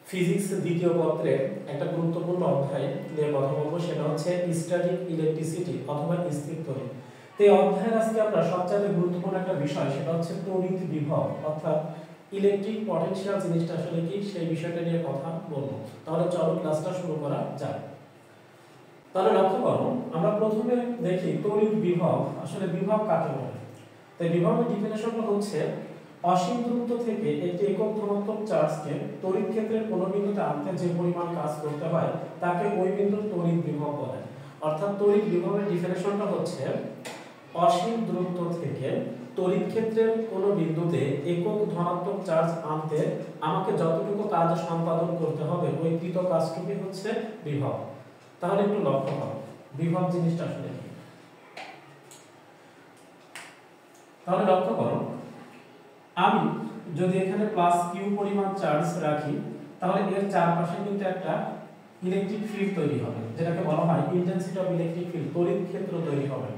Physics দ্বিতীয় পত্রের একটা গুরুত্বপূর্ণ অধ্যায় নিয়ে কথা বলবো, সেটা হচ্ছে স্ট্যাটিক ইলেকট্রিসিটি অথবা স্থির তড়িৎ। তো এই অধ্যায়ের আজকে আমরা সবচেয়ে গুরুত্বপূর্ণ একটা বিষয়, সেটা হচ্ছে তড়িৎ বিভব অর্থাৎ ইলেকট্রিক পটেনশিয়াল জিনিসটা আসলে কি, সেই বিষয়টা নিয়ে কথা বলবো। তাহলে চলো ক্লাসটা শুরু করা যাক। তাহলে লক্ষ্য করো, আমরা প্রথমে দেখি তড়িৎ বিভব, আসলে বিভব কাকে বলে। তো বিভবের ডেফিনিশনটা হচ্ছে অসীম দূরত্ব থেকে একটি একক ধনাত্মক চার্জকে তড়িৎ ক্ষেত্রের কোনো বিন্দুতে আনতে যে পরিমাণ কাজ করতে হয় তাকে ওই বিন্দুর তড়িৎ বিভব বলে। অর্থাৎ তড়িৎ বিভবের ডেফিনিশনটা হচ্ছে অসীম দূরত্ব থেকে তড়িৎ ক্ষেত্রের কোনো বিন্দুতে একক ধনাত্মক চার্জ আনতে আমাকে যতটুকু কাজ সম্পাদন করতে হবে ওই কৃত কাজটুকুই হচ্ছে বিভব। তাহলে একটু লক্ষ্য করো বিভব জিনিসটা আসলে কি। তাহলে লক্ষ্য করো, আমি যদি এখানে প্লাস কিউ পরিমাণ চার্জ রাখি তাহলে এর চারপাশে কিন্তু একটা ইলেকট্রিক ফিল্ড তৈরি হবে, যেটাকে বলা হয় ইন্টেন্সিটি অফ ইলেকট্রিক ফিল্ড, তড়িৎ ক্ষেত্র তৈরি হবে।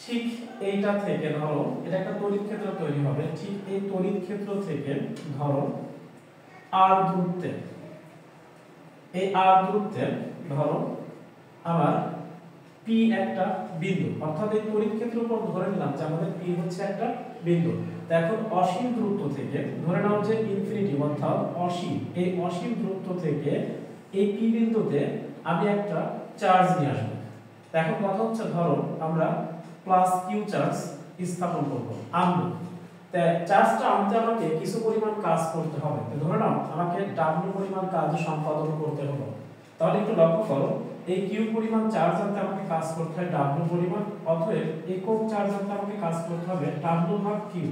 ঠিক এইটা থেকে ধরো এটা একটা তড়িৎ ক্ষেত্র তৈরি হবে, ঠিক এই তড়িৎ ক্ষেত্র থেকে ধরো আর দূরত্বে, এই আর দূরত্বে ধরো আমার পি একটা বিন্দু, অর্থাৎ এই তড়িৎ ক্ষেত্রের উপর ধরে নিলাম যে আমাদের পি হচ্ছে একটা বিন্দু। এখন অসীম দূরত্ব থেকে ধরে নাও যে ইনফিনিটি অর্থাৎ অসীম, এই অসীম দূরত্ব থেকে এই পি বিন্দুতে আমি একটা চার্জ নিয়ে আসবো। এখন কথা হচ্ছে ধরো আমরা প্লাস কিউ চার্জ স্থাপন করব, আনবো। তাই চার্জটা আনতে আমাকে কিছু পরিমাণ কাজ করতে হবে। ধরে নাও আমাকে ডাব্লিউ পরিমাণ কাজ সম্পাদন করতে হবে। তাহলে একটু লক্ষ্য করো, এই কিউ পরিমাণ চার্জ আনতে আমাকে কাজ করতে হয় ডাব্লিউ পরিমাণ, অতএব একক চার্জ আনতে আমাকে কাজ করতে হবে ডাব্লিউ ভাগ কিউ।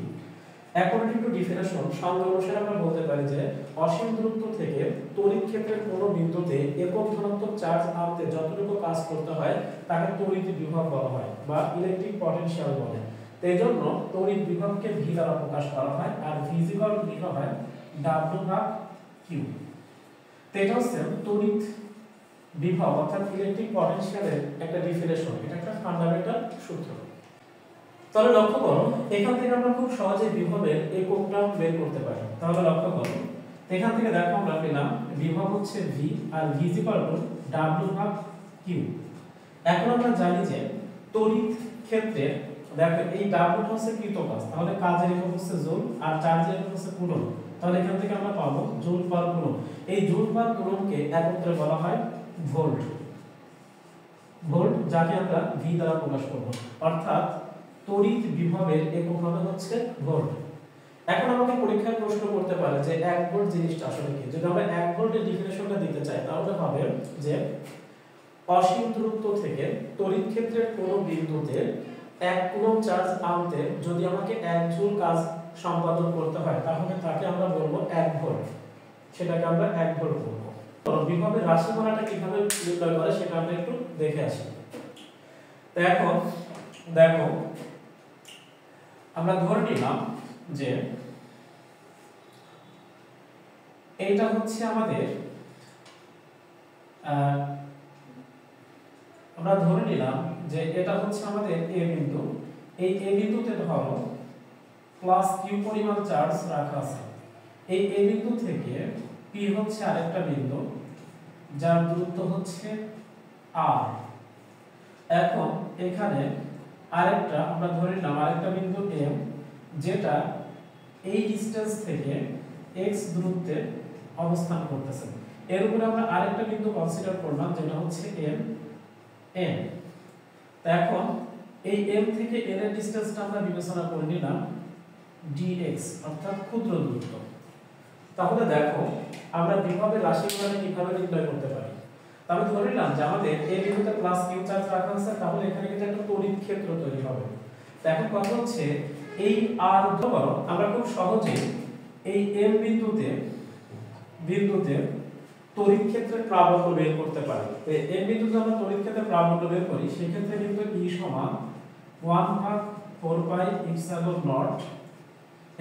অ্যাকর্ডিং টু ডেফিনিশন, সংজ্ঞা অনুসারে আমরা বলতে পারি যে অসীম দূরত্ব থেকে তড়িৎ ক্ষেত্রের কোনো বিন্দুতে একক ধনাত্মক চার্জ আনতে যতটুকু কাজ করতে হয় তাকে তড়িৎ বিভব বলা হয় বা ইলেকট্রিক পটেনশিয়াল বলে। এই জন্য তড়িৎ বিভবকে ভি দ্বারা প্রকাশ করা হয়, আর ভিজিবল লেখা হয় ডাব্লিউ ভাগ কিউ। তো এটা হচ্ছে তড়িৎ বিভব অর্থাৎ ইলেকট্রিক পটেনশিয়ালের একটা ডেফিনিশন, এটা একটা ফান্ডামেন্টাল সূত্র। তাহলে লক্ষ্য করো, এখান থেকে আমরা খুব সহজে বিভবের এককটা বের করতে পারি। তাহলে লক্ষ্য করো, এখান থেকে দেখো আমরা পেলাম বিভব হচ্ছে ভি আর ভি ডাব্লিউ ভাগ কিউ। এখন আমরা জানি যে তড়িৎ ক্ষেত্রে দেখো এই ডাব্লিউ হচ্ছে কৃত কাজ, তাহলে কাজের একক হচ্ছে জুল আর চার্জের একক হচ্ছে কুলম্ব। তাহলে এখান থেকে আমরা পাবো জুল পার কুলম্ব। এই জুল পার কুলম্বকে একত্রে বলা হয় ভোল্ট। ভোল্ট যাকে আমরা ভি দ্বারা প্রকাশ করব, অর্থাৎ তড়িৎ বিভবের একক হবে হচ্ছে ভোল্ট। এখন আমাকে পরীক্ষায় প্রশ্ন করতে পারে যে 1 ভোল্ট জিনিসটা আসলে কি। যদি আমরা 1 ভোল্টের ডেফিনিশনটা দিতে চাই তাহলে হবে যে অসীম দূরত্ব থেকে তড়িৎ ক্ষেত্রের কোনো বিন্দুতে 1 কুলম্ব চার্জ আনতে যদি আমাকে 1 জুল কাজ সম্পাদন করতে হয় তাহলে তাকে আমরা বলবো 1 ভোল্ট, সেটাকে আমরা 1 ভোল্ট বলবো। তো বিভবের রাশিমালাটা কিভাবে নির্ণয় করে সেটা আমরা একটু দেখে আসি। তো এখন দেখো আমরা ধরে নিলাম যে এইটা হচ্ছে আমাদের আমরা ধরে নিলাম যে এটা হচ্ছে আমাদের এ বিন্দু। এই এ বিন্দুতে ধরো প্লাস কিউ পরিমাণ চার্জ রাখা আছে। এই এ বিন্দু থেকে পি হচ্ছে আরেকটা বিন্দু যার দূরত্ব হচ্ছে আর। এখন এখানে আরেকটা আমরা ধরে নিলাম আরেকটা বিন্দু এম, যেটা এই ডিসটেন্স থেকে x দূরত্বে অবস্থান করতেছে। এর উপরে আমরা আরেকটা বিন্দু কনসিডার করলাম যেটা হচ্ছে m n। এখন এই m থেকে n এর ডিসটেন্সটা আমরা বিবেচনা করে নিলাম dx অর্থাৎ ক্ষুদ্র দূরত্ব। তাহলে দেখো আমরা বিভবের রাশিমালা কিভাবে নির্ণয় করতে পারি। আমি ধরে নিলাম যে আমাদের এই বিন্দুতে প্লাস কিউ চার্জ রাখা আছে, তাহলে এখানে কিন্তু একটা তড়িৎ ক্ষেত্র তৈরি হবে। তো এখন কথা হচ্ছে এই আর ধরো আমরা খুব সহজে এই এম বিন্দুতে তড়িৎ ক্ষেত্রের প্রাবল্য বের করতে পারি। তো এম বিন্দুতে আমরা তড়িৎ ক্ষেত্রের প্রাবল্য বের করি, সেই ক্ষেত্রে কিন্তু E সমান 1/4 পাই ইপসিলন নট।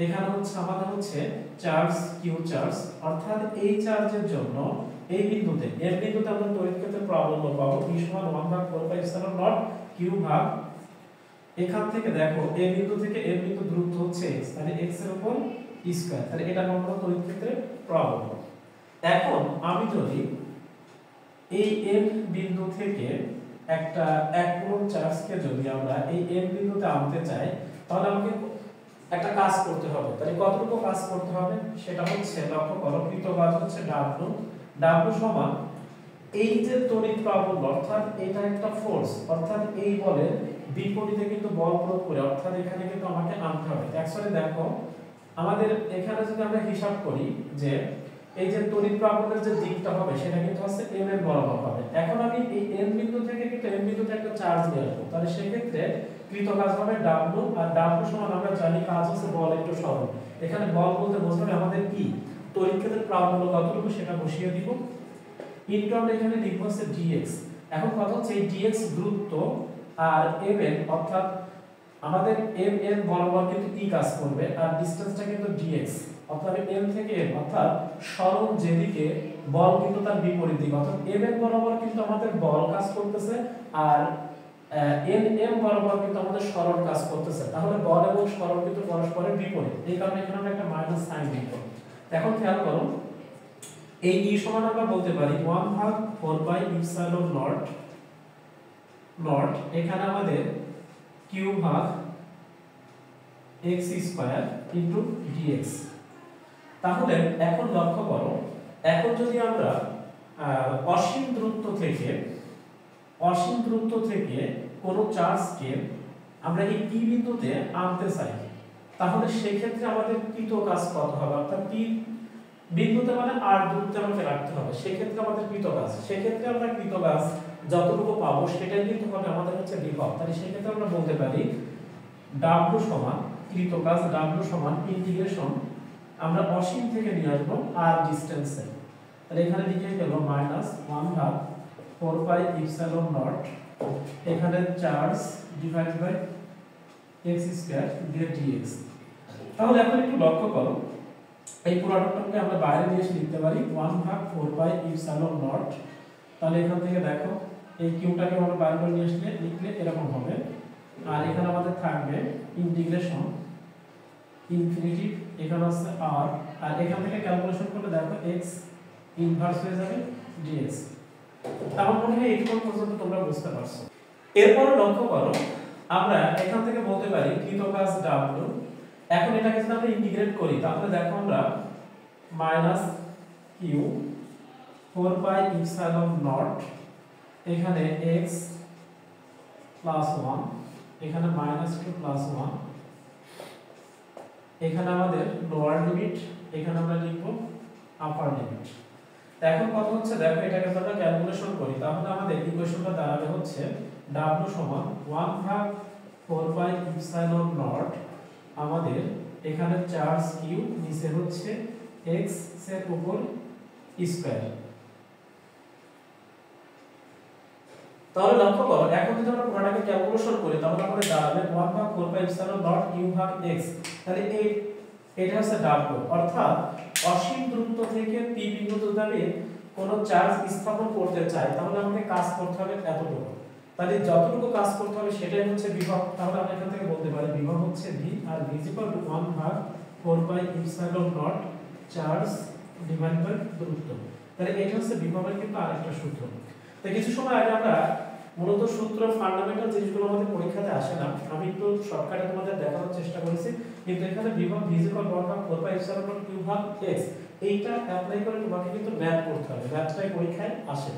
এখানে হচ্ছে আমাদের হচ্ছে চার্জ কিউ চার্জ, অর্থাৎ এই চার্জের জন্য এই বিন্দুতে এর বিন্দুতে আমরা তড়িৎ ক্ষেত্রের প্রাবল্য পাবো E সমান 1/4 পাই ইপসিলন নট কিউ ভাগ। এখান থেকে দেখো এই বিন্দু থেকে এই বিন্দু দূরত্ব হচ্ছে x, তাহলে x এর উপর e স্কয়ার, তাহলে এটা আমরা তড়িৎ ক্ষেত্রের প্রাবল্য। এখন আমি যদি এই এন বিন্দু থেকে একটা এক কুলম্ব চার্জকে যদি আমরা এই এন বিন্দুতে আনতে চাই, তাহলে আমাকে একটা কাজ করতে হবে। তাহলে কতটুকু কাজ করতে হবে সেটা হচ্ছে, লক্ষ্য করো, কৃত কাজ হচ্ছে ডাব্লু। ডাব্লু সমান এই যে তড়িৎ প্রাবল্য, অর্থাৎ এটা একটা ফোর্স, অর্থাৎ এই বলের বিপরীতে কিন্তু বল প্রয়োগ করে, অর্থাৎ এখানে কিন্তু আমাকে আনতে হবে। অ্যাকচুয়ালি দেখো আমাদের এখানে যদি আমরা হিসাব করি যে এই যে তড়িৎ প্রাবল্যের যে দিকটা হবে সেটা কিন্তু হচ্ছে m এর বরাবর হবে। এখন আমি এই n বিন্দু থেকে কিন্তু m বিন্দুতে একটা চার্জ নিয়ে আসবো, তাহলে সেক্ষেত্রে কৃত কাজ হবে ডাব্লু। আর ডাব্লু সমান আমরা জানি কাজ হচ্ছে বল একটু সরল। এখানে বল বলতে বোঝাবে আমাদের কি তড়িৎ ক্ষেত্রের প্রাবল্য কতটুকু সেটা বসিয়ে দিব, ইনটু আমরা এখানে লিখব হচ্ছে dx। এখন কথা হচ্ছে এই dx দূরত্ব আর m এর, অর্থাৎ আমাদের m এর বরাবর কিন্তু কি কাজ করবে, আর ডিসটেন্সটা কিন্তু dx, অর্থাৎ m থেকে m, অর্থাৎ সরল যেদিকে বল কিন্তু তার বিপরীত দিকে, অর্থাৎ m এর বরাবর কিন্তু আমাদের বল কাজ করতেছে, আর m বরাবর কিন্তু আমাদের সরল কাজ করতেছে। তাহলে বল এবং সরল কিন্তু পরস্পরের বিপরীত, এই কারণে এখানে আমরা একটা মাইনাস সাইন দিব। এখন খেয়াল করো এই e সমান আমরা বলতে পারি 1/4πε0 নট, এখানে আমাদের q ভাগ x স্কয়ার ইনটু dx। তাহলে এখন লক্ষ্য করো, এখন যদি আমরা অসীম দূরত্ব থেকে কোন চার্জকে আমরা এই p বিন্দুতে আনতে চাই, তাহলে সেই ক্ষেত্রে আমাদের কৃত কাজ কত হবে, অর্থাৎ p বিন্দুতে মানে r দূরত্বে আমাকে রাখতে হবে, সেই ক্ষেত্রে আমাদের কৃত কাজ, সেই ক্ষেত্রে আমরা কৃত কাজ যতটুকু পাবো সেটাই কিন্তু হবে আমাদের হচ্ছে বিভব। তাহলে সেই ক্ষেত্রে আমরা বলতে পারি w সমান কৃত কাজ, w সমান ইন্টিগ্রেশন আমরা অসীম থেকে নিয়ে আসবো r ডিসটেন্সে। তাহলে এখানে লিখে গেল -1/4πε0 এখানে charge divide by x square dx। তাহলে এখন একটু লক্ষ্য করো এই পুরোটাকে আমরা বাইরে নিয়ে এসে লিখতে পারি 1/4πε0। তাহলে এখান থেকে দেখো এই কিউটাকে আমরা বাইরে করে নিয়ে আসলে লিখলে এরকম হবে, আর এখানে আমাদের থাকবে ইন্টিগ্রেশন ইনফিনিটি, এখানে আছে r, আর এখান থেকে ক্যালকুলেশন করলে দেখো x ইনভার্স হয়ে যাবে dx। আমার মনে হয় এই পর্যন্ত তোমরা বুঝতে পারছো। এরপর লক্ষ্য করো আমরা এখান থেকে বলতে পারি কৃত কাজ w। এখন এটাকে যদি আমরা ইন্টিগ্রেট করি তাহলে দেখো আমরা -q 4πε0 এখানে x প্লাস 1, এখানে -2 প্লাস 1, এখানে আমাদের লোয়ার লিমিট, এখানে আমরা লিখব আপার লিমিট। এখন কথা হচ্ছে দেখো এটাকে যদি আমরা ক্যালকুলেশন করি তাহলে আমাদের ইকুয়েশনটা দাঁড়াবে হচ্ছে w সমান 1/4πε0 আমাদের এখানে চার্জ q, নিচে হচ্ছে x এর উপর স্কয়ার। তাহলে লক্ষ্য করো এখন যদি আমরা পুরোটাকে ক্যালকুলেশন করি তাহলে আমাদের দাঁড়াবে 1/4πε0 u ভাগ x। তাহলে এটা হচ্ছে w, অর্থাৎ অসীম দূরত্ব থেকে p বিন্দুতে যদি কোন চার্জ স্থাপন করতে চাই তাহলে আমাদের কাজ করতে হবে এতটুকু। তাহলে যতটুকু কাজ করতে হবে সেটাই হচ্ছে বিভব। তাহলে আমরা এখান থেকে বলতে পারি বিভব হচ্ছে v, আর v = 1/4πε0 চার্জ ডিভাইড বাই দূরত্ব। তাহলে এটা হচ্ছে বিভবের কিন্তু আরেকটা সূত্র। তো কিছু সময় আগে আমরা মূলত সূত্র ফান্ডামেন্টাল জিনিসগুলো আমাদের পরীক্ষাতে আসে না, আমি একটু শর্টকাটে তোমাদের দেখানোর চেষ্টা করেছি, কিন্তু এখানে বিভব v = 1/4πε0 q ভাগ x এইটা অ্যাপ্লাই করে তোমাকে কিন্তু ম্যাথ করতে হবে, ম্যাথটাই পরীক্ষায় আসে।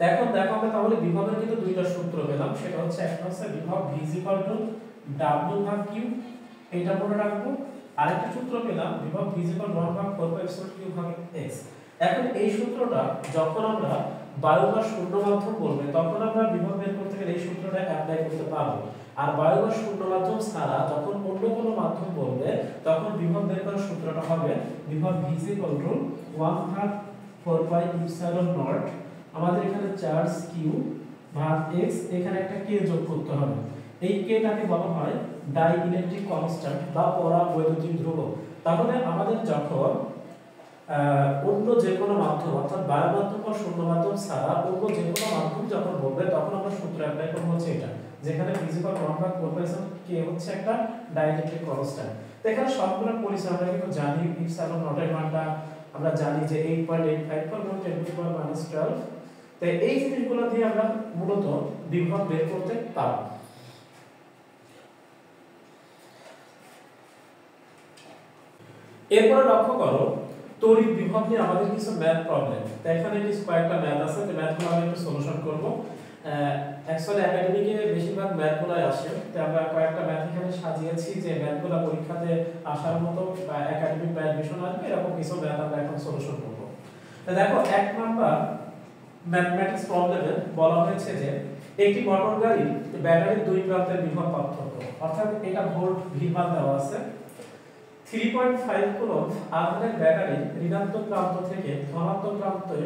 এখন দেখো আমরা তাহলে বিভবের কিন্তু দুইটা সূত্র পেলাম, সেটা হচ্ছে একটা হচ্ছে বিভব v = w ভাগ q, এটা মনে রাখবো। আরেকটা সূত্র পেলাম বিভব v = 1/4πε0 q ভাগ x। এখন এই সূত্রটা যখন আমরা বায়ু বা শূন্য মাধ্যম বলবে তখন আমরা বিভব বের করতে গেলে এই সূত্রটা অ্যাপ্লাই করতে পারবো, আর বায়ু বা শূন্য মাধ্যম ছাড়া যখন অন্য কোনো মাধ্যম বলবে তখন বিভব বের করার সূত্রটা হবে বিভব v = 1/4πε0 আমাদের এখানে চার্জ q ভাগ x, এখানে একটা k যোগ করতে হবে। এই k টাকে বলা হয় ডাই ইলেকট্রিক কনস্ট্যান্ট বা পরাবৈদ্যুতিক ধ্রুবক। তাহলে আমাদের যখন অন্য যে কোনো মাধ্যম অর্থাৎ বায়ু মাধ্যম বা শূন্য মাধ্যম ছাড়া অন্য যে কোনো মাধ্যম যখন বলবে তখন আমরা সূত্র অ্যাপ্লাই করব হচ্ছে এটা, যেখানে v = 1/4π k হচ্ছে একটা ডাইইলেকট্রিক কনস্ট্যান্ট। তো এখানে সবগুলো পরিচয় আমরা কিন্তু জানি, ইপসিলন নটের মানটা আমরা জানি যে 8.85 4 10 to the power -12। তাই এই জিনিসগুলো দিয়ে আমরা মূলত বিভব বের করতে পারব। এরপরে লক্ষ্য করো তড়িৎ বিভব নিয়ে আমাদের কিছু ম্যাথ প্রবলেম। তো এখানে কিছু কয়েকটা ম্যাথ আছে, তো ম্যাথগুলো আমি একটু সলিউশন করব। অ্যাকচুয়ালি একাডেমিকে বেশিরভাগ ম্যাথগুলোই আসে, তো আমরা কয়েকটা ম্যাথ এখানে সাজিয়েছি যে ম্যাথগুলো পরীক্ষাতে আসার মতো বা একাডেমিক ম্যাথ বিষয় আসবে, এরকম কিছু ম্যাথ আমরা এখন সলিউশন করব। তো দেখো এক নাম্বার ম্যাথমেটিক্স প্রবলেমে বলা হয়েছে যে একটি মোটর গাড়ির ব্যাটারির দুই প্রান্তের বিভব পার্থক্য, অর্থাৎ এটা ভোল্ট ভি মান দেওয়া আছে। 3.5 কুলম্ব আধানের ব্যাটারি ঋণাত্মক প্রান্ত থেকে ধনাত্মক প্রান্তে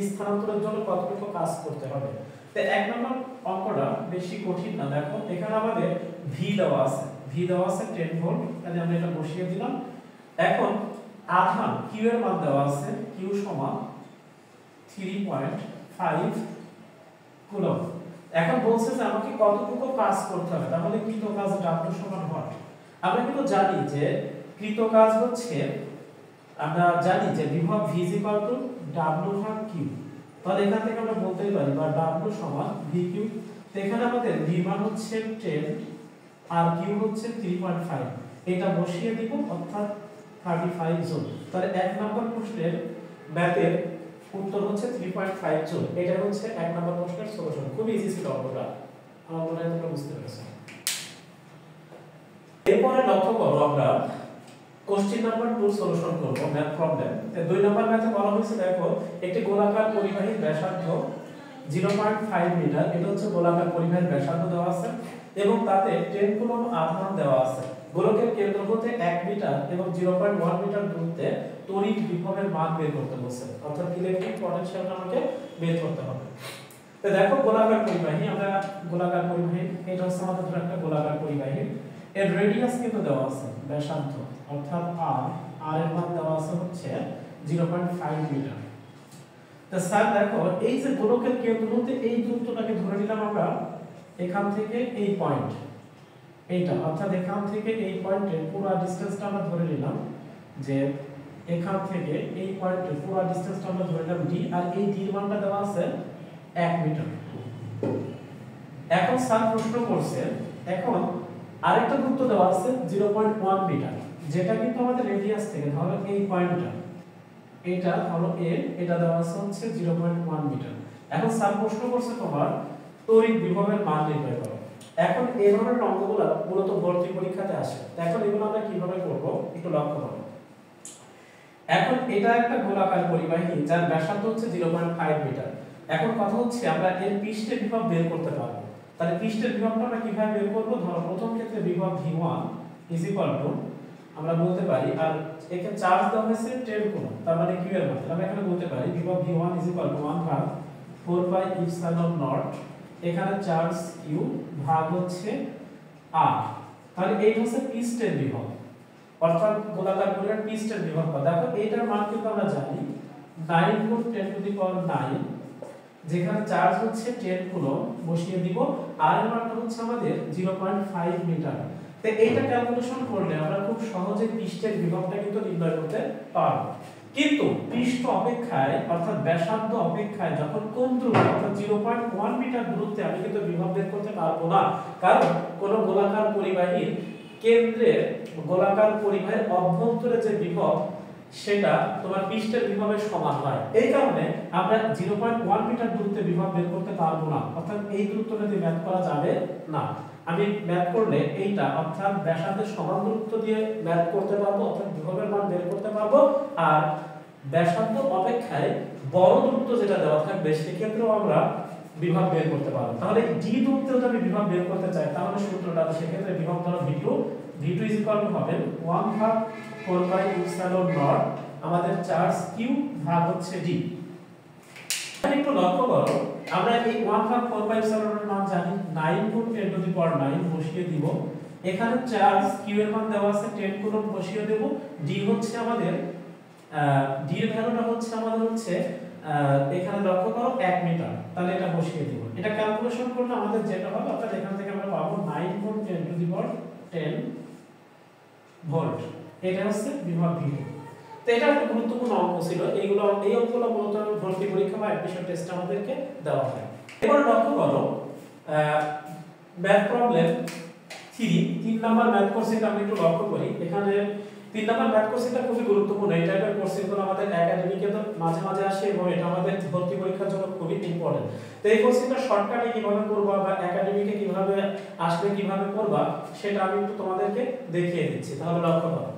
স্থানান্তরের জন্য কতটুকু কাজ করতে হবে। তো এক নম্বর অঙ্কটা বেশি কঠিন না। দেখো এখানে আমাদের ভি দেওয়া আছে, 10 ভোল্ট, তাহলে আমরা এটা বসিয়ে দিলাম। এখন আধান কিউ এর মান দেওয়া আছে, কিউ সমান 3.5 কুলম্ব। এখন বলছে যে আমাকে কতটুকু কাজ করতে হবে, তাহলে কৃত কাজ W সমান হয়। আমরা কিন্তু জানি যে কৃত কাজ হচ্ছে, আমরা জানি যে বিভব V W ভাগ Q। তাহলে এখান থেকে আমরা বলতেই পারি বা W সমান VQ। তো এখানে আমাদের V মান হচ্ছে 10 আর Q হচ্ছে 3.5, এটা বসিয়ে দিব, অর্থাৎ 35 জুল। তাহলে এক নম্বর প্রশ্নের ম্যাথের উত্তর হচ্ছে 3.5 জুল। এটা হচ্ছে এক নম্বর প্রশ্নের সলিউশন। খুব ইজি ছিল অঙ্কটা, আমার মনে হয় তোমরা বুঝতে পেরেছো। এরপরে লক্ষ্য করো আমরা কোশ্চেন নাম্বার 2 সলিউশন করব ম্যাথ প্রবলেম। দুই নম্বর ম্যাথে বলা হয়েছে দেখো একটি গোলাকার পরিবাহীর ব্যাসার্ধ 0.5 মিটার, এটা হচ্ছে গোলাকার পরিবাহীর ব্যাসার্ধ দেওয়া আছে এবং তাতে 10 কুলম্ব আধান দেওয়া আছে। গোলকের কেন্দ্র হতে 1 মিটার এবং 0.1 মিটার দূরত্বে তড়িৎ বিভবের মান বের করতে বলছে, অর্থাৎ ইলেকট্রিক পটেনশিয়ালটা আমাকে বের করতে হবে। তো দেখো গোলাকার পরিবাহী, আমরা গোলাকার পরিবাহী, এটা হচ্ছে আমাদের একটা গোলাকার পরিবাহী, এর রেডিয়াস কিন্তু দেওয়া আছে ব্যাসার্ধ, অর্থাৎ আর এর মান দেওয়া আছে হচ্ছে 0.5 মিটার। তো স্যার দেখো এই যে গোলকের কেন্দ্র হতে এই দূরত্বটাকে ধরে নিলাম আমরা এখান থেকে এই পয়েন্ট, এইটা অর্থাৎ এখান থেকে এই পয়েন্টের পুরো ডিসটেন্সটা আমরা ধরে নিলাম যে এখান থেকে এই পয়েন্টের পুরো ডিসটেন্সটা আমরা ধরে নিলাম d, আর এই d এর মানটা দেওয়া আছে 1 মিটার। এখন স্যার প্রশ্ন করছে এখন আরেকটা দূরত্ব দেওয়া আছে 0.1 মিটার, যেটা কিন্তু আমাদের রেডিয়াস থেকে ধরো এই পয়েন্টটা, এটা ধরো a, এটা দেওয়া আছে হচ্ছে 0.1 মিটার। এখন স্যার প্রশ্ন করছে তোমার তড়িৎ বিভবের মান নির্ণয় করো। এখন এই ধরনের অঙ্কগুলো মূলত ভর্তি পরীক্ষাতে আসে। এখন এগুলো আমরা কিভাবে করব একটু লক্ষ্য করো। এখন এটা একটা গোলাকার পরিবাহী যার ব্যাসার্ধ হচ্ছে 0.5 মিটার। এখন কথা হচ্ছে আমরা এর পৃষ্ঠের বিভব বের করতে পারবো। তাহলে পৃষ্ঠের বিভবটা আমরা কিভাবে বের করব? ধরো প্রথম ক্ষেত্রে বিভব V1 আমরা বলতে পারি, আর এখানে চার্জ দেওয়া হয়েছে 10 কুলম্ব, তার মানে Q এর মান আমরা এখানে বলতে পারি বিভব V1 1 ভাগ 4 পাই ইপসিলন নট, এখানে চার্জ Q ভাগ হচ্ছে R। তাহলে এই হচ্ছে পৃষ্ঠের বিভব, অর্থাৎ গোলাকার পরিবাহীর পৃষ্ঠের বিভব। দেখো এইটার মান কিন্তু আমরা জানি 9 × 10 টু দি পাওয়ার 9, যেখানে চার্জ হচ্ছে 10 কুলম্ব বসিয়ে দিব, আর এর মানটা হচ্ছে আমাদের 0.5 মিটার। তো এইটা ক্যালকুলেশন করলে আমরা খুব সহজে পৃষ্ঠের বিভবটা কিন্তু নির্ণয় করতে পারবো। কিন্তু পৃষ্ঠ অপেক্ষায় অর্থাৎ ব্যাসার্ধ অপেক্ষায় যখন কম দূরত্ব অর্থাৎ 0.1 মিটার দূরত্বে আমি কিন্তু বিভব বের করতে পারবো না, কারণ কোন গোলাকার পরিবাহীর কেন্দ্রে গোলাকার পরিবাহীর অভ্যন্তরে যে বিভব সেটা তোমার পৃষ্ঠের বিভবের সমান হয়। এই কারণে আমরা 0.1 মিটার দূরত্বে বিভব বের করতে পারবো না, অর্থাৎ এই দূরত্বটা দিয়ে ম্যাথ করা যাবে না। আমি ম্যাথ করলে এইটা অর্থাৎ ব্যাসার্ধের সমান দূরত্ব দিয়ে ম্যাথ করতে পারবো, অর্থাৎ বিভবের মান বের করতে পারবো। আর ব্যাসার্ধ অপেক্ষায় বড় দূরত্ব যেটা দেওয়া থাকবে সেক্ষেত্রেও আমরা বিভব বের করতে পারবো। তাহলে d দূরত্বে যদি আমি বিভব বের করতে চাই তাহলে সূত্রটা সেক্ষেত্রে বিভব ধরো v2 হবে 1 ভাগ 4 পাই ইপসিলন নট আমাদের চার্জ q ভাগ হচ্ছে d। এখানে একটু লক্ষ্য করো আমরা এই 1 ভাগ 4 পাই ইপসিলন এর মান জানি 9 × 10 টু দি পাওয়ার 9 বসিয়ে দিব, এখানে চার্জ q এর মান দেওয়া আছে 10 কুলম্ব বসিয়ে দেব, d হচ্ছে আমাদের d এর ভ্যালুটা হচ্ছে আমাদের হচ্ছে এখানে লক্ষ্য করো 1 মিটার, তাহলে এটা বসিয়ে দিব। এটা ক্যালকুলেশন করলে আমাদের যেটা হবে অর্থাৎ এখান থেকে আমরা পাবো 9 × 10 টু দি পাওয়ার 10 ভোল্ট। এটা হচ্ছে বিভব V2। তো এটা একটা গুরুত্বপূর্ণ অঙ্ক ছিল। এই অঙ্কগুলো মূলত ভর্তি পরীক্ষা বা অ্যাডমিশন টেস্টে আমাদেরকে দেওয়া হয়। এবার লক্ষ্য করো ম্যাথ প্রবলেম 3 নাম্বার ম্যাথ কোশ্চেনটা আমরা একটু লক্ষ্য করি। এখানে 3 নাম্বার ম্যাথ কোশ্চেনটা খুবই গুরুত্বপূর্ণ। এই টাইপের কোশ্চেনগুলো আমাদের একাডেমিকে তো মাঝে মাঝে আসে এবং এটা আমাদের ভর্তি পরীক্ষার জন্য খুবই ইম্পর্টেন্ট। তো এই কোশ্চেনটা শর্টকাটে কিভাবে করবা বা একাডেমিকে কিভাবে আসবে কিভাবে করবা সেটা আমি একটু তোমাদেরকে দেখিয়ে দিচ্ছি। তাহলে লক্ষ্য করো,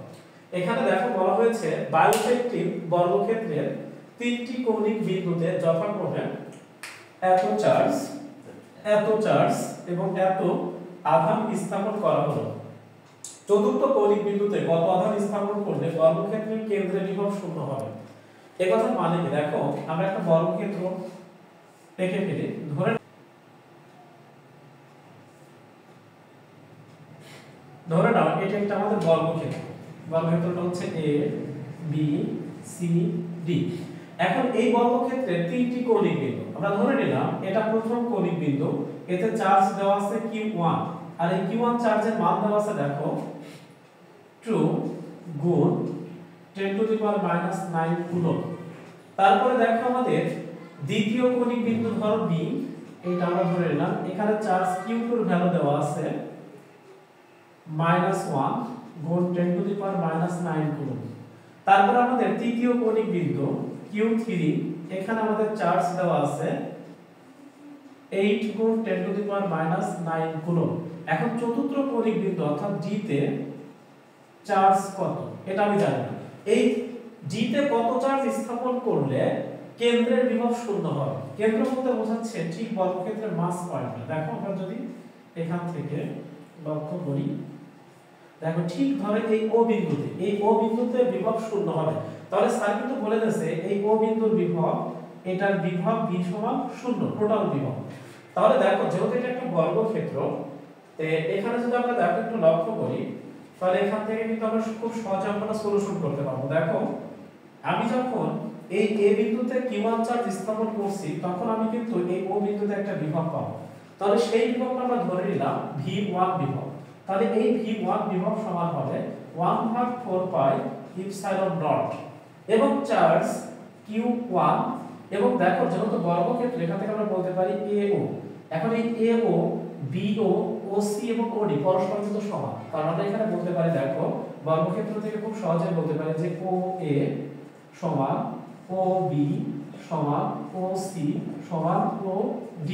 এখানে দেখো বলা হয়েছে বায়োসেক্টিভ বর্গক্ষেত্রের 3টি কৌণিক বিন্দুতে যথাক্রমে এত চার্জ এবং এত আধান স্থাপন করা হলো। চতুর্থ কৌণিক বিন্দুতে কত আধান স্থাপন করলে বর্গক্ষেত্রের কেন্দ্রে বিভব শূন্য হবে। এই কথার মানে কি? দেখো আমরা একটা বর্গক্ষেত্র এঁকে ফেলি। ধরে নাও এটা একটা আমাদের বর্গক্ষেত্র। বর্গক্ষেত্রটা হচ্ছে এ বি সি ডি। এখন এই বর্গক্ষেত্রের 3টি কৌণিক বিন্দু আমরা ধরে নিলাম। এটা প্রথম কৌণিক বিন্দু, এতে চার্জ দেওয়া আছে q1 আর এই q1 চার্জের মান দেওয়া আছে দেখো 2 গুণ 10⁻⁹ কুলম্ব। তারপরে দেখো আমাদের দ্বিতীয় কৌণিক বিন্দু ধরো b, এটা আমরা ধরে নিলাম। এখানে চার্জ q2 এর ভ্যালু দেওয়া আছে -1 গুণ 10⁻⁹ কুলম্ব। তারপরে আমাদের তৃতীয় কৌণিক বিন্দু q3, এখানে আমাদের চার্জ দেওয়া আছে 8 গুণ 10⁻⁹ কুলম্ব। এখন চতুর্থ কৌণিক বিন্দু অর্থাৎ d তে চার্জ কত এটা আমি জানি না। এই d তে কত চার্জ স্থাপন করলে কেন্দ্রের বিভব শূন্য হবে? কেন্দ্র বলতে বোঝাচ্ছে ঠিক বর্গক্ষেত্রের মাস পয়েন্ট। দেখো আমরা যদি এখান থেকে লক্ষ্য করি, দেখো ঠিক ধরে এই ও বিন্দুতে বিভব শূন্য হবে। তাহলে স্যার কিন্তু বলে দিয়েছে এই ও বিন্দুর বিভব, এটার বিভব v সমান 0 টোটাল বিভব। তাহলে দেখো যেহেতু এটা একটা বর্গক্ষেত্র, এখানে যদি আমরা দেখো একটু লক্ষ্য করি, তাহলে এখান থেকে কিন্তু আমরা খুব সহজে আমরা সলিউশন করতে পারবো। দেখো আমি যখন এই এ বিন্দুতে q1 চার্জ স্থাপন করছি, তখন আমি কিন্তু এই ও বিন্দুতে একটা বিভব পাবো। তাহলে সেই বিভবটা আমরা ধরে নিলাম v1 বিভব। তাহলে এই v1 বিভব সমান হবে 1/4πε0 এবং চার্জ q1। এবং দেখো যেহেতু বর্গক্ষেত্র, এখান থেকে আমরা বলতে পারি AO। এখন এই AO BO OC এবং OD পরস্পর কিন্তু সমান। কারণ আমরা এখানে বলতে পারি, দেখো বর্গক্ষেত্র থেকে খুব সহজে বলতে পারি যে OA সমান OB সমান OC সমান OD,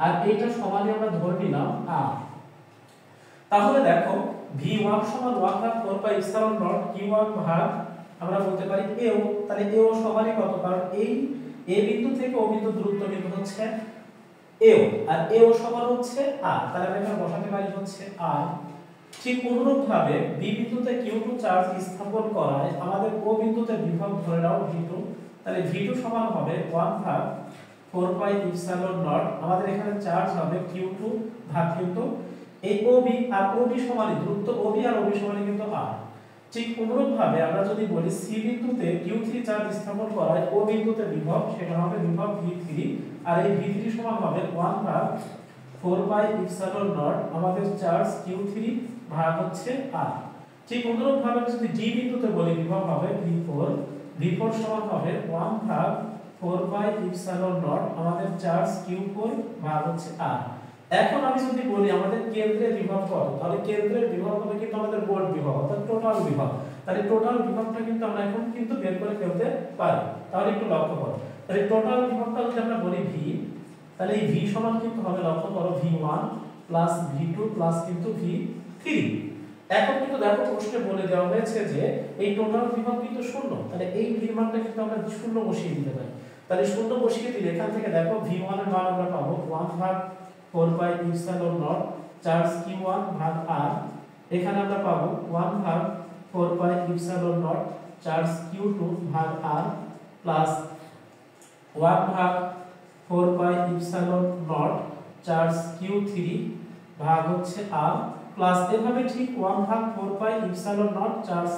আর এইটা সমানই আমরা ধরে নিলাম R। তাহলে দেখো v1 সমান 1/4πε0 q1 ভাগ আমরা বলতে পারি AO। তাহলে AO সমানই কত? কারণ এই A বিন্দু থেকে O বিন্দু দূরত্ব কিন্তু হচ্ছে AO, আর AO সমান হচ্ছে R। তাহলে আমরা এখানে বসাতে পারি হচ্ছে R। ঠিক অনুরূপভাবে B বিন্দুতে q2 চার্জ স্থাপন করায় আমাদের O বিন্দুতে বিভব ধরে নাও v2। তাহলে v2 সমান হবে 1/4πε0। আমাদের এখানে চার্জ হবে q2 ভাগ কিন্তু এই OB, আর OB সমানই দূরত্ব OB আর OB সমানই কিন্তু R। ঠিক অনুরূপভাবে আমরা যদি বলি C বিন্দুতে q3 চার্জ স্থাপন করায় O বিন্দুতে বিভব, সেটা হবে বিভব v3, আর এই v3 সমান হবে 1/4πε0 আমাদের চার্জ q3 ভাগ হচ্ছে R। ঠিক অনুরূপভাবে যদি D বিন্দুতে বলি বিভব হবে v4 সমান হবে 1/4πε0 আমাদের চার্জ q4 ভাগ হচ্ছে R। এখন আমি যদি বলি আমাদের কেন্দ্রের বিভব কত, তাহলে কেন্দ্রের বিভব হবে কিন্তু আমাদের মোট বিভব অর্থাৎ টোটাল বিভব। তাহলে টোটাল বিভবটা কিন্তু আমরা এখন কিন্তু বের করে ফেলতে পারি। তাহলে একটু লক্ষ্য করো, তাহলে টোটাল বিভবটা যদি আমরা বলি v, তাহলে এই v সমান কিন্তু হবে লক্ষ্য করো v1 প্লাস v2 প্লাস কিন্তু v3। এখন কিন্তু দেখো প্রশ্নে বলে দেওয়া হয়েছে যে এই টোটাল বিভব কিন্তু 0। তাহলে এই v মানটা কিন্তু আমরা 0 বসিয়ে দিতে পারি। তাহলে 0 বসিয়ে দিলে এখান থেকে দেখো v1 এর মান আমরা পাবো 1/4πε0 চার্জ q1 ভাগ R। এখানে আমরা পাবো 1/4πε0 চার্জ q2 ভাগ R প্লাস 1/4πε0 চার্জ q3 ভাগ হচ্ছে R প্লাস এভাবে ঠিক 1/4πε0 চার্জ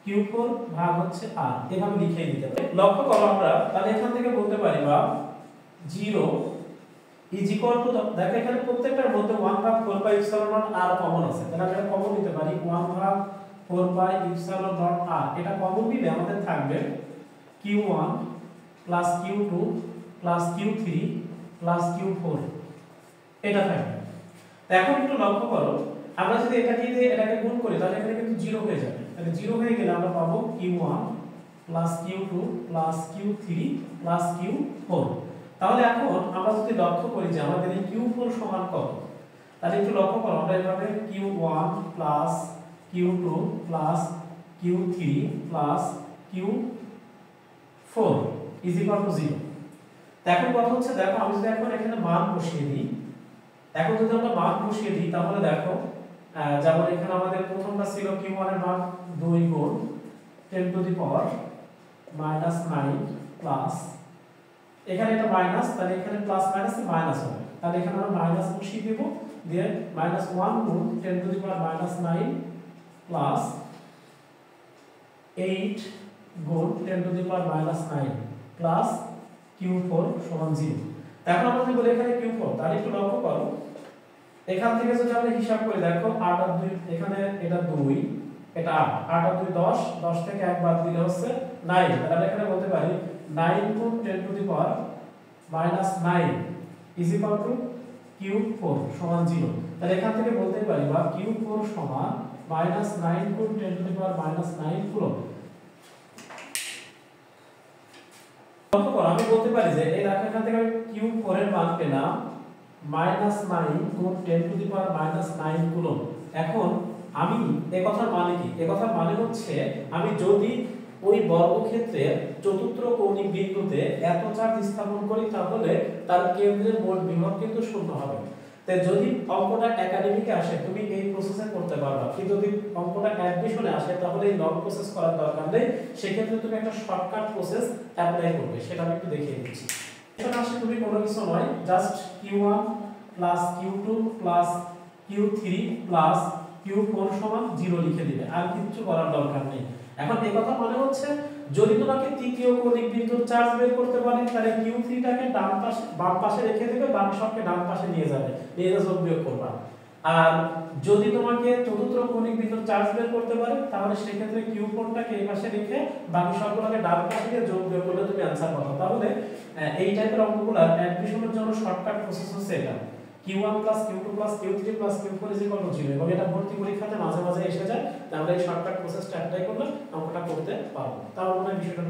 q4 ভাগ হচ্ছে R এভাবে লিখে দিতে পারি। লক্ষ্য করো আমরা তাহলে এখান থেকে বলতে পারি বা 0 ইজ ইকুয়াল টু, দেখো এখানে প্রত্যেকটার মধ্যে 1/4πε0 R কমন আছে, তাহলে আমরা কমন নিতে পারি 4 পাই ইপসিলন ডট r, এটা কমন নিলে আমাদের থাকবে q1 plus q2 plus q3 plus q4, এটা থাকবে। তো এখন একটু লক্ষ্য করো, আমরা যদি এটাকে দিয়ে এটাকে গুণ করি তাহলে এখানে কিন্তু 0 হয়ে যাবে। তাহলে 0 হয়ে গেলে আমরা পাবো q1 plus q2 plus q3 plus q4। তাহলে এখন আমরা যদি লক্ষ্য করি যে আমাদের এই q4 সমান কত, তাহলে একটু লক্ষ্য করো, আমরা এভাবে q1 plus q2 plus q3 plus q4 is equal to 0। এখন কথা হচ্ছে দেখো, আমি যদি এখন এখানে মান বসিয়ে দিই, এখন যদি আমরা মান বসিয়ে দিই তাহলে দেখো যেমন এখানে আমাদের প্রথমটা ছিল q1 এর মান 2 গুণ 10 টু দি পাওয়ার -9 প্লাস, এখানে এটা মাইনাস, তাহলে এখানে প্লাস মাইনাস মাইনাস হবে, তাহলে এখানে আমরা মাইনাস বসিয়ে দেব, দিয়ে -1 গুণ 10 টু দি পাওয়ার -9 প্লাস 8 গুণ 10 to the power -9 plus q4 সমান 0। এখন আমরা যদি বলি এখানে q4, তাহলে একটু লক্ষ্য করো, এখান থেকে যদি আমরা হিসাব করি দেখো 8 আর 2, এখানে এটা 2 এটা 8, 8 আর 2 10, 10 থেকে 1 বাদ দিলে হচ্ছে 9, তাহলে এখানে বলতে পারি 9 গুণ 10 to the power -9 is equal to q4 সমান 0। তাহলে এখান থেকে বলতে পারি বা q4 সমান -9 গুণ 10 টু দি পাওয়ার -9 কুলম্ব। লক্ষ্য করো, আমি বলতে পারি যে এই রাখা এখান থেকে q4 এর মান পেলাম -9 গুণ 10 টু দি পাওয়ার -9 কুলম্ব। এখন আমি এই কথার মানে কি? এই কথার মানে হচ্ছে আমি যদি ওই বর্গক্ষেত্রের চতুর্থ কৌণিক বিন্দুতে এত চার্জ স্থাপন করি তাহলে তার কেন্দ্রের মোট বিভব কিন্তু শূন্য হবে। তাই যদি অঙ্কটা একাডেমিকে আসে তুমি এই প্রসেসে করতে পারবা, কিন্তু যদি অঙ্কটা অ্যাডমিশনে আসে তাহলে এই লং প্রসেস করার দরকার নেই, সেক্ষেত্রে তুমি একটা শর্টকাট প্রসেস অ্যাপ্লাই করবে, সেটা আমি একটু দেখিয়ে দিচ্ছি। এখানে আসলে তুমি কোনো কিছু নয়, just q1 plus q2 plus q3 plus q4 সমান 0 লিখে দিবে, আর কিছু করার দরকার নেই। এখন এই কথা মনে হচ্ছে যদি তোমাকে তৃতীয় কৌণিক বিন্দুর চার্জ বের করতে বলে তাহলে q3 টাকে ডান পাশে বাম পাশে রেখে দেবে, বাম সবকে ডান পাশে নিয়ে যাবে, নিয়ে যা যোগ বিয়োগ করবা। আর যদি তোমাকে চতুর্থ কৌণিক বিন্দুর চার্জ বের করতে পারে তাহলে সেই ক্ষেত্রে q4 টাকে এই পাশে রেখে বাকি সবগুলোকে ডান পাশে দিয়ে যোগ বিয়োগ করলে তুমি आंसर পাবে। তাহলে এই টাইপের অঙ্কগুলো অ্যাডমিশনের জন্য শর্টকাট প্রসেস হচ্ছে এটা, q1 q2 q3 q4 0, এবং এটা ভর্তি পরীক্ষাতে মাঝে মাঝে এসে যায়, তাহলে এই শর্টকাট প্রসেসটা অ্যাপ্লাই করলে অঙ্কটা করতে পারবো। তার মানে বিষয়টা